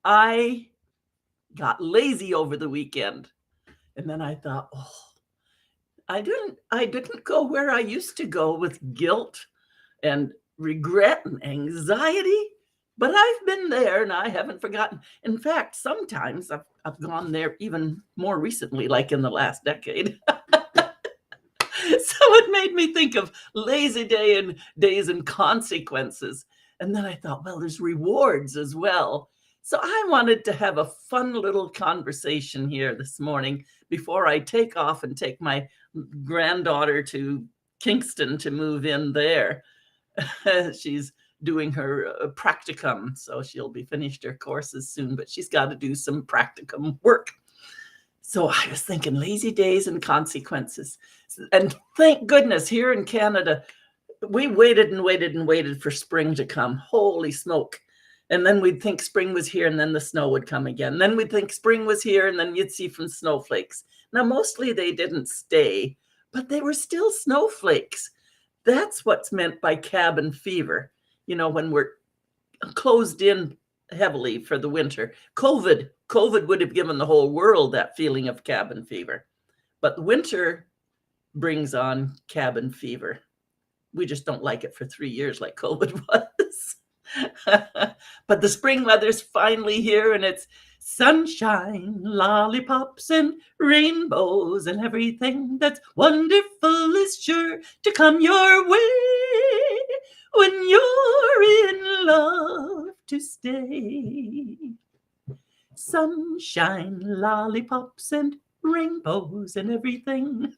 I got lazy over the weekend. And then I thought, oh, I didn't go where I used to go with guilt and regret and anxiety, but I've been there and I haven't forgotten. In fact, sometimes I've gone there even more recently, like in the last decade. So it made me think of lazy day and days and consequences. And then I thought, well, there's rewards as well. So I wanted to have a fun little conversation here this morning before I take off and take my granddaughter to Kingston to move in there. She's doing her practicum, so she'll be finished her courses soon, but she's got to do some practicum work. So I was thinking lazy days and consequences. And thank goodness here in Canada, we waited and waited and waited for spring to come. Holy smoke. And then we'd think spring was here and then the snow would come again. Then we'd think spring was here and then you'd see from snowflakes. Now, mostly they didn't stay, but they were still snowflakes. That's what's meant by cabin fever. You know, when we're closed in heavily for the winter. COVID would have given the whole world that feeling of cabin fever. But winter brings on cabin fever. We just don't like it for 3 years like COVID was. But the spring weather's finally here and it's sunshine, lollipops, and rainbows, and everything that's wonderful is sure to come your way when you're in love to stay. Sunshine, lollipops, and rainbows, and everything.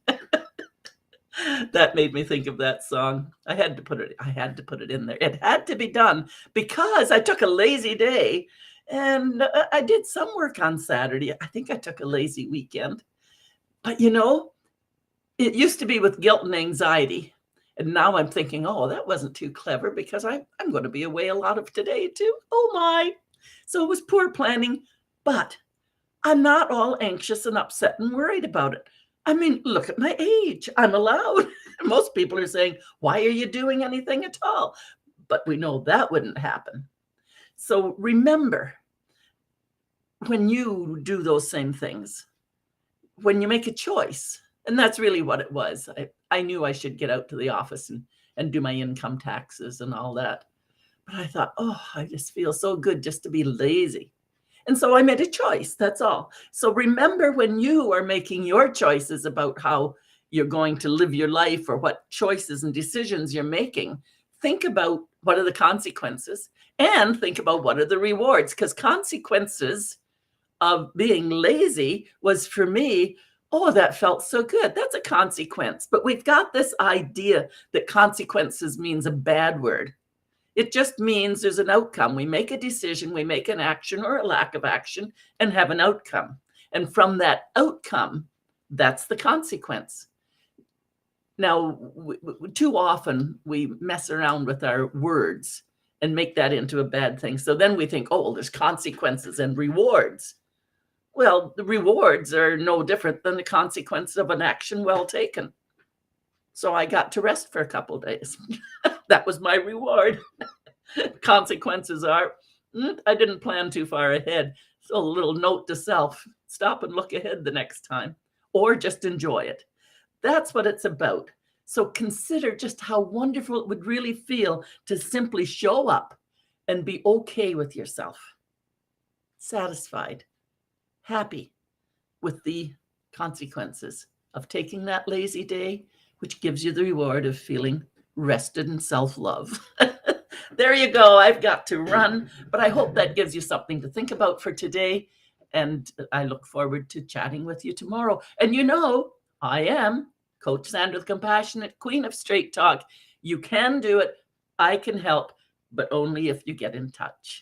That made me think of that song. I had to put it in there. It had to be done because I took a lazy day and I did some work on Saturday. I think I took a lazy weekend. But you know, it used to be with guilt and anxiety. And now I'm thinking, oh, that wasn't too clever because I'm going to be away a lot of today too. Oh my. So it was poor planning, but I'm not all anxious and upset and worried about it. I mean, look at my age. I'm allowed. Most people are saying, why are you doing anything at all? But we know that wouldn't happen. So remember, when you do those same things, when you make a choice, and that's really what it was. I knew I should get out to the office and do my income taxes and all that. But I thought, oh, I just feel so good just to be lazy. And so I made a choice. That's all. So remember, when you are making your choices about how you're going to live your life or what choices and decisions you're making, think about what are the consequences and think about what are the rewards. Because consequences of being lazy was, for me, oh, that felt so good. That's a consequence. But we've got this idea that consequences means a bad word. It just means there's an outcome. We make a decision, we make an action or a lack of action and have an outcome. And from that outcome, that's the consequence. Now, too often we mess around with our words and make that into a bad thing. So then we think, oh, well, there's consequences and rewards. Well, the rewards are no different than the consequences of an action well taken. So I got to rest for a couple of days. That was my reward. Consequences are, I didn't plan too far ahead. So a little note to self, stop and look ahead the next time, or just enjoy it. That's what it's about. So consider just how wonderful it would really feel to simply show up and be okay with yourself, satisfied, happy with the consequences of taking that lazy day, which gives you the reward of feeling rested and self-love. There you go. I've got to run, but I hope that gives you something to think about for today. And I look forward to chatting with you tomorrow. And you know, I am Coach Sandra, the compassionate queen of straight talk. You can do it. I can help, but only if you get in touch.